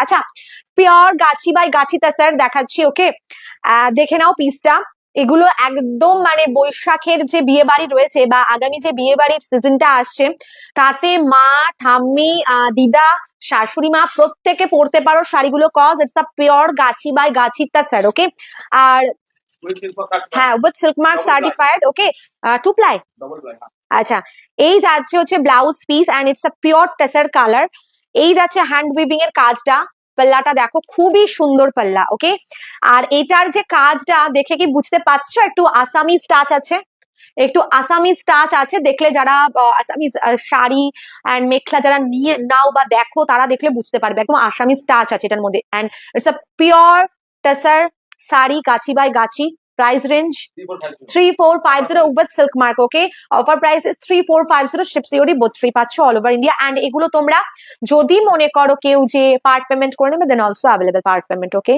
আচ্ছা, পিওর গাছি বাই গাছি তাসার দেখাচ্ছি, ওকে। দেখে নাও পিসটা। এগুলো একদম মানে বৈশাখের যে বিয়ে বাড়ি রয়েছে বা আগামী যে বিয়ে বাড়ির সিজনটা আসছে, তাতে মা, ঠাম্মি, দিদা, শাশুড়ি মা প্রত্যেকে পরতে পারো শাড়িগুলো, কজ ইটস আ পিওর গাছি বাই গাছি তাসার, ওকে। আর হ্যাঁ, with silk mark certified, okay. Two ply, আচ্ছা। এই যাচ্ছে হচ্ছে blouse piece and it's a pure tussar colour. এই যাচ্ছে হ্যান্ড উইভিং এর কাজটা, পাল্লাটা দেখো খুবই সুন্দর পাল্লা, ওকে। আর এটার যে কাজটা দেখে কি বুঝতে পারছো, একটু আসামিজ টাচ আছে, একটু আসামিজ টাচ আছে। দেখলে যারা আসামিজ শাড়ি এন্ড মেখলা যারা নিয়ে নাও বা দেখো, তারা দেখলে বুঝতে পারবে একদম আসামিজ টাচ আছে এটার মধ্যে। And it's a pure tussar sari, গাছি বাই গাছি। Price range 3450 with silk mark, okay. Offer price is 3450, ship COD both free পাচ্ছ all over India. And এগুলো তোমরা যদি মনে করো কেউ যে পার্ট পেমেন্ট করে নেবে, then also available part payment, ওকে।